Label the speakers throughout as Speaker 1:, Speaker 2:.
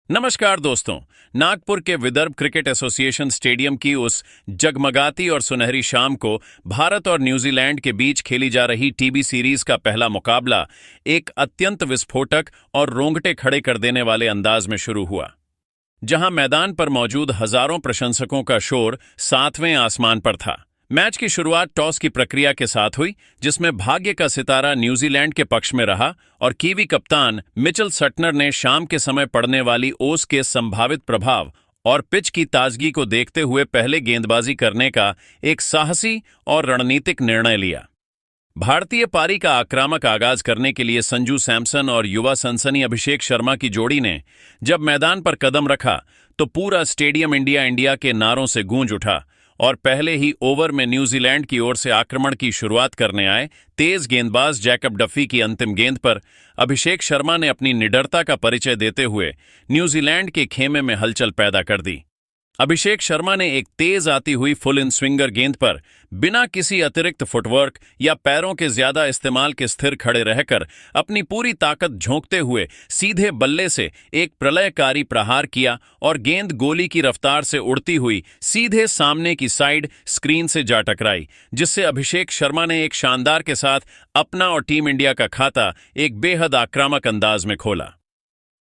Speaker 1: नमस्कार दोस्तों। नागपुर के विदर्भ क्रिकेट एसोसिएशन स्टेडियम की उस जगमगाती और सुनहरी शाम को भारत और न्यूजीलैंड के बीच खेली जा रही टीबी सीरीज का पहला मुकाबला एक अत्यंत विस्फोटक और रोंगटे खड़े कर देने वाले अंदाज में शुरू हुआ, जहां मैदान पर मौजूद हजारों प्रशंसकों का शोर सातवें आसमान पर था। मैच की शुरुआत टॉस की प्रक्रिया के साथ हुई, जिसमें भाग्य का सितारा न्यूजीलैंड के पक्ष में रहा और कीवी कप्तान मिचेल सटनर ने शाम के समय पड़ने वाली ओस के संभावित प्रभाव और पिच की ताजगी को देखते हुए पहले गेंदबाजी करने का एक साहसी और रणनीतिक निर्णय लिया। भारतीय पारी का आक्रामक आगाज करने के लिए संजू सैमसन और युवा सनसनी अभिषेक शर्मा की जोड़ी ने जब मैदान पर कदम रखा तो पूरा स्टेडियम इंडिया इंडिया के नारों से गूंज उठा और पहले ही ओवर में न्यूजीलैंड की ओर से आक्रमण की शुरुआत करने आए तेज गेंदबाज जैकब डफी की अंतिम गेंद पर अभिषेक शर्मा ने अपनी निडरता का परिचय देते हुए न्यूजीलैंड के खेमे में हलचल पैदा कर दी। अभिषेक शर्मा ने एक तेज आती हुई फुल इन स्विंगर गेंद पर बिना किसी अतिरिक्त फुटवर्क या पैरों के ज्यादा इस्तेमाल के स्थिर खड़े रहकर अपनी पूरी ताकत झोंकते हुए सीधे बल्ले से एक प्रलयकारी प्रहार किया और गेंद गोली की रफ्तार से उड़ती हुई सीधे सामने की साइड स्क्रीन से जा टकराई, जिससे अभिषेक शर्मा ने एक शानदार के साथ अपना और टीम इंडिया का खाता एक बेहद आक्रामक अंदाज में खोला।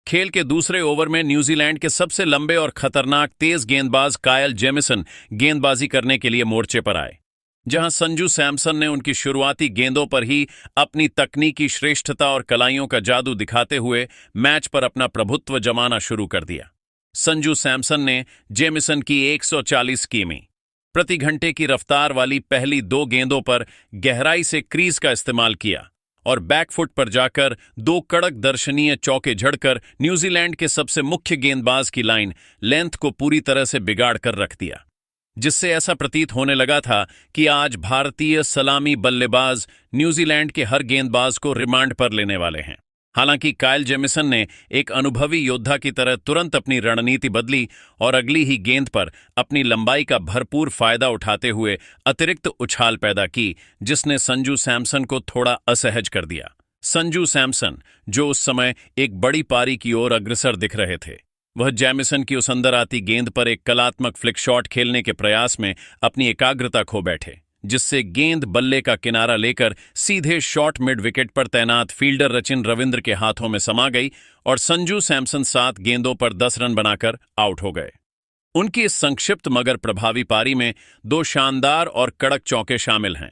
Speaker 1: खेल के दूसरे ओवर में न्यूजीलैंड के सबसे लंबे और खतरनाक तेज गेंदबाज कायल जेमिसन गेंदबाजी करने के लिए मोर्चे पर आए, जहां संजू सैमसन ने उनकी शुरुआती गेंदों पर ही अपनी तकनीकी श्रेष्ठता और कलाइयों का जादू दिखाते हुए मैच पर अपना प्रभुत्व जमाना शुरू कर दिया। संजू सैमसन ने जेमिसन की 140 किमी प्रति घंटे की रफ्तार वाली पहली दो गेंदों पर गहराई से क्रीज का इस्तेमाल किया और बैकफुट पर जाकर दो कड़क दर्शनीय चौके झड़कर न्यूजीलैंड के सबसे मुख्य गेंदबाज की लाइन लेंथ को पूरी तरह से बिगाड़ कर रख दिया, जिससे ऐसा प्रतीत होने लगा था कि आज भारतीय सलामी बल्लेबाज न्यूजीलैंड के हर गेंदबाज को रिमांड पर लेने वाले हैं। हालांकि कायल जेमिसन ने एक अनुभवी योद्धा की तरह तुरंत अपनी रणनीति बदली और अगली ही गेंद पर अपनी लंबाई का भरपूर फायदा उठाते हुए अतिरिक्त उछाल पैदा की, जिसने संजू सैमसन को थोड़ा असहज कर दिया। संजू सैमसन, जो उस समय एक बड़ी पारी की ओर अग्रसर दिख रहे थे, वह जेमिसन की उस अंदर आती गेंद पर एक कलात्मक फ्लिक शॉट खेलने के प्रयास में अपनी एकाग्रता खो बैठे, जिससे गेंद बल्ले का किनारा लेकर सीधे शॉर्ट मिड विकेट पर तैनात फील्डर रचिन रविंद्र के हाथों में समा गई और संजू सैमसन 7 गेंदों पर 10 रन बनाकर आउट हो गए। उनकी इस संक्षिप्त मगर प्रभावी पारी में 2 शानदार और कड़क चौके शामिल हैं।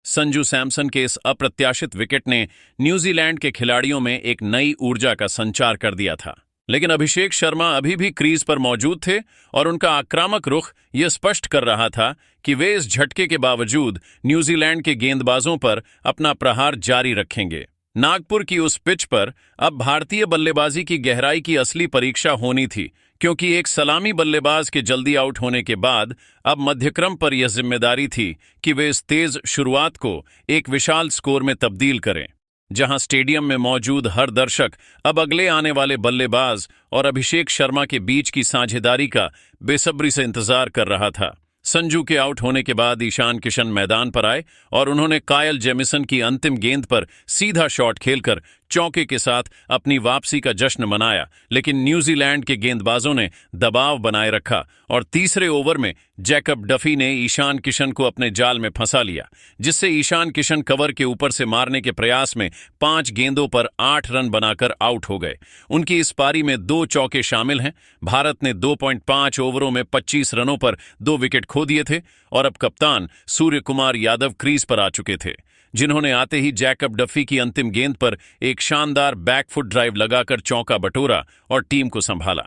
Speaker 1: संजू सैमसन के इस अप्रत्याशित विकेट ने न्यूजीलैंड के खिलाड़ियों में एक नई ऊर्जा का संचार कर दिया था, लेकिन अभिषेक शर्मा अभी भी क्रीज पर मौजूद थे और उनका आक्रामक रुख यह स्पष्ट कर रहा था कि वे इस झटके के बावजूद न्यूजीलैंड के गेंदबाजों पर अपना प्रहार जारी रखेंगे। नागपुर की उस पिच पर अब भारतीय बल्लेबाजी की गहराई की असली परीक्षा होनी थी, क्योंकि एक सलामी बल्लेबाज के जल्दी आउट होने के बाद अब मध्यक्रम पर यह जिम्मेदारी थी कि वे इस तेज शुरुआत को एक विशाल स्कोर में तब्दील करें, जहां स्टेडियम में मौजूद हर दर्शक अब अगले आने वाले बल्लेबाज और अभिषेक शर्मा के बीच की साझेदारी का बेसब्री से इंतजार कर रहा था। संजू के आउट होने के बाद ईशान किशन मैदान पर आए और उन्होंने कायल जेमिसन की अंतिम गेंद पर सीधा शॉट खेलकर चौके के साथ अपनी वापसी का जश्न मनाया, लेकिन न्यूजीलैंड के गेंदबाजों ने दबाव बनाए रखा और तीसरे ओवर में जैकब डफी ने ईशान किशन को अपने जाल में फंसा लिया, जिससे ईशान किशन कवर के ऊपर से मारने के प्रयास में 5 गेंदों पर 8 रन बनाकर आउट हो गए। उनकी इस पारी में 2 चौके शामिल हैं। भारत ने 2.5 ओवरों में 25 रनों पर 2 विकेट खो दिए थे और अब कप्तान सूर्य कुमार यादव क्रीज पर आ चुके थे, जिन्होंने आते ही जैकब डफी की अंतिम गेंद पर एक शानदार बैकफुट ड्राइव लगाकर चौका बटोरा और टीम को संभाला।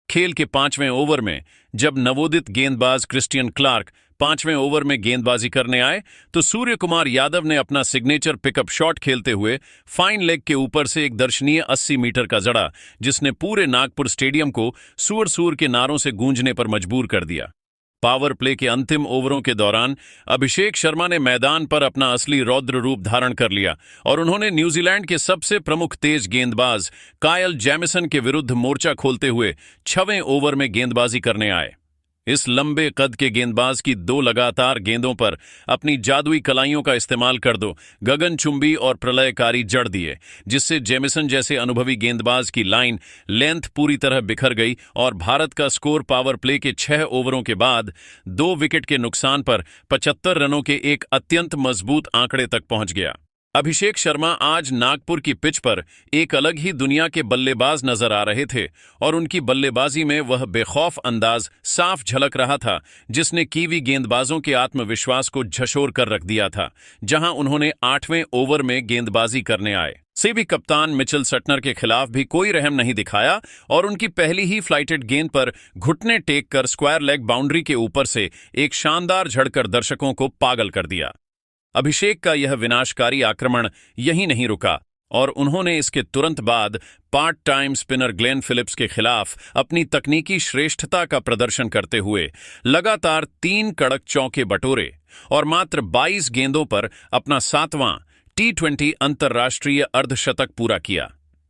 Speaker 1: खेल के 5वें ओवर में जब नवोदित गेंदबाज क्रिस्टियन क्लार्क 5वें ओवर में गेंदबाजी करने आए तो सूर्य कुमार यादव ने अपना सिग्नेचर पिकअप शॉट खेलते हुए फाइन लेग के ऊपर से एक दर्शनीय 80 मीटर का जड़ा, जिसने पूरे नागपुर स्टेडियम को सूर सूर के नारों से गूंजने पर मजबूर कर दिया। पावर प्ले के अंतिम ओवरों के दौरान अभिषेक शर्मा ने मैदान पर अपना असली रौद्र रूप धारण कर लिया और उन्होंने न्यूजीलैंड के सबसे प्रमुख तेज गेंदबाज कायल जेमिसन के विरुद्ध मोर्चा खोलते हुए 6वें ओवर में गेंदबाजी करने आए। इस लंबे कद के गेंदबाज की 2 लगातार गेंदों पर अपनी जादुई कलाइयों का इस्तेमाल कर दो गगनचुंबी और प्रलयकारी जड़ दिए, जिससे जेमिसन जैसे अनुभवी गेंदबाज की लाइन लेंथ पूरी तरह बिखर गई और भारत का स्कोर पावर प्ले के 6 ओवरों के बाद 2 विकेट के नुकसान पर 75 रनों के एक अत्यंत मजबूत आंकड़े तक पहुंच गया। अभिषेक शर्मा आज नागपुर की पिच पर एक अलग ही दुनिया के बल्लेबाज नजर आ रहे थे और उनकी बल्लेबाजी में वह बेखौफ अंदाज साफ झलक रहा था, जिसने कीवी गेंदबाजों के आत्मविश्वास को झकझोर कर रख दिया था। जहां उन्होंने 8वें ओवर में गेंदबाजी करने आए सीबी कप्तान मिचेल सेंटनर के खिलाफ भी कोई रहम नहीं दिखाया और उनकी पहली ही फ्लाइटेड गेंद पर घुटने टेक कर स्क्वायर लेग बाउंड्री के ऊपर से एक शानदार झड़कर दर्शकों को पागल कर दिया। अभिषेक का यह विनाशकारी आक्रमण यहीं नहीं रुका और उन्होंने इसके तुरंत बाद part time spinner Glenn Phillips के खिलाफ अपनी तकनीकी श्रेष्ठता का प्रदर्शन करते हुए लगातार 3 कड़क चौके बटोरे और मात्र 22 गेंदों पर अपना 7वां T20 अंतर्राष्ट्रीय अर्धशतक पूरा किया,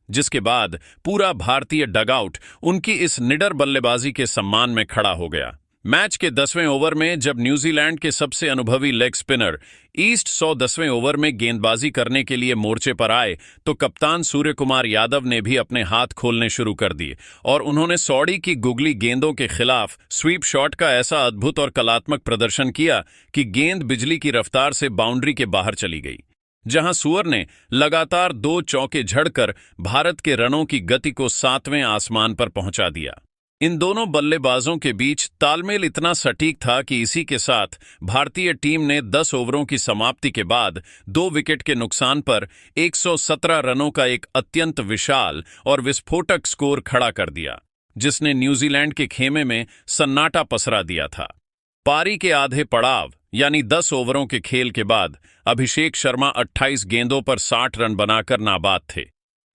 Speaker 1: जिसके बाद पूरा भारतीय डगआउट उनकी इस निडर बल्लेबाजी के सम्मान में खड़ा हो गया। मैच के 10वें ओवर में जब न्यूजीलैंड के सबसे अनुभवी लेग स्पिनर ईस्ट 10वें ओवर में गेंदबाजी करने के लिए मोर्चे पर आए तो कप्तान सूर्य कुमार यादव ने भी अपने हाथ खोलने शुरू कर दिए और उन्होंने सौड़ी की गुगली गेंदों के खिलाफ स्वीप शॉट का ऐसा अद्भुत और कलात्मक प्रदर्शन किया कि गेंद बिजली की रफ्तार से बाउंड्री के बाहर चली गई, जहां सूअर ने लगातार 2 चौके झड़कर भारत के रनों की गति को 7वें आसमान पर पहुंचा दिया। इन दोनों बल्लेबाजों के बीच तालमेल इतना सटीक था कि इसी के साथ भारतीय टीम ने 10 ओवरों की समाप्ति के बाद 2 विकेट के नुकसान पर 117 रनों का एक अत्यंत विशाल और विस्फोटक स्कोर खड़ा कर दिया, जिसने न्यूजीलैंड के खेमे में सन्नाटा पसरा दिया था। पारी के आधे पड़ाव यानी 10 ओवरों के खेल के बाद अभिषेक शर्मा 28 गेंदों पर 60 रन बनाकर नाबाद थे,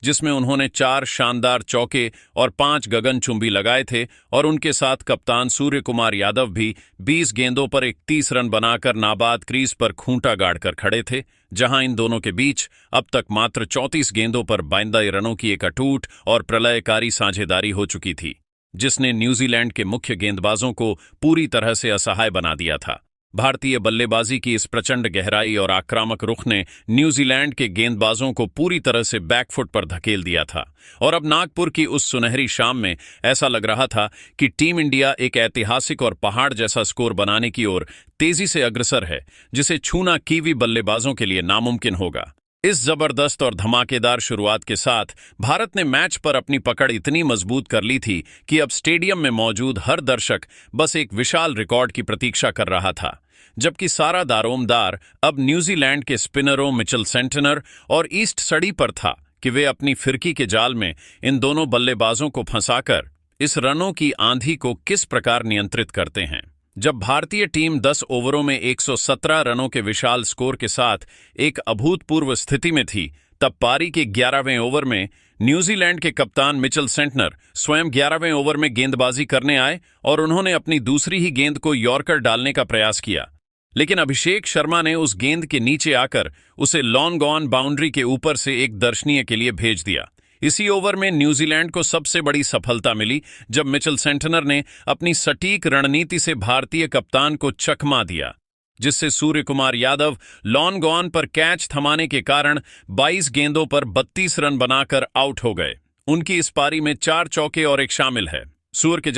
Speaker 1: जिसमें उन्होंने 4 शानदार चौके और 5 गगनचुंबी लगाए थे और उनके साथ कप्तान सूर्य कुमार यादव भी 20 गेंदों पर 31 रन बनाकर नाबाद क्रीज पर खूंटा गाड़कर खड़े थे, जहां इन दोनों के बीच अब तक मात्र 34 गेंदों पर 52 रनों की एक अटूट और प्रलयकारी साझेदारी हो चुकी थी, जिसने न्यूजीलैंड के मुख्य गेंदबाजों को पूरी तरह से असहाय बना दिया था। भारतीय बल्लेबाजी की इस प्रचंड गहराई और आक्रामक रुख ने न्यूजीलैंड के गेंदबाजों को पूरी तरह से बैकफुट पर धकेल दिया था और अब नागपुर की उस सुनहरी शाम में ऐसा लग रहा था कि टीम इंडिया एक ऐतिहासिक और पहाड़ जैसा स्कोर बनाने की ओर तेजी से अग्रसर है, जिसे छूना कीवी बल्लेबाजों के लिए नामुमकिन होगा। इस जबरदस्त और धमाकेदार शुरुआत के साथ भारत ने मैच पर अपनी पकड़ इतनी मजबूत कर ली थी कि अब स्टेडियम में मौजूद हर दर्शक बस एक विशाल रिकॉर्ड की प्रतीक्षा कर रहा था, जबकि सारा दारोमदार अब न्यूजीलैंड के स्पिनरों मिचेल सेंटनर और ईस्ट सड़ी पर था कि वे अपनी फिरकी के जाल में इन दोनों बल्लेबाजों को फंसाकर इस रनों की आंधी को किस प्रकार नियंत्रित करते हैं। जब भारतीय टीम 10 ओवरों में 117 रनों के विशाल स्कोर के साथ एक अभूतपूर्व स्थिति में थी, तब पारी के 11वें ओवर में न्यूजीलैंड के कप्तान मिचेल सेंटनर स्वयं 11वें ओवर में गेंदबाजी करने आए और उन्होंने अपनी दूसरी ही गेंद को यॉर्कर डालने का प्रयास किया, लेकिन अभिषेक शर्मा ने उस गेंद के नीचे आकर उसे लॉन्ग ऑन बाउंड्री के ऊपर से एक दर्शनीय के लिए भेज दिया। इसी ओवर में न्यूजीलैंड को सबसे बड़ी सफलता मिली जब मिचेल सेंटनर ने अपनी सटीक रणनीति से भारतीय कप्तान को चकमा दिया, जिससे सूर्य कुमार यादव लॉन्ग ऑन पर कैच थमाने के कारण 22 गेंदों पर 32 रन बनाकर आउट हो गए। उनकी इस पारी में 4 चौके और एक शामिल है। सूर्य के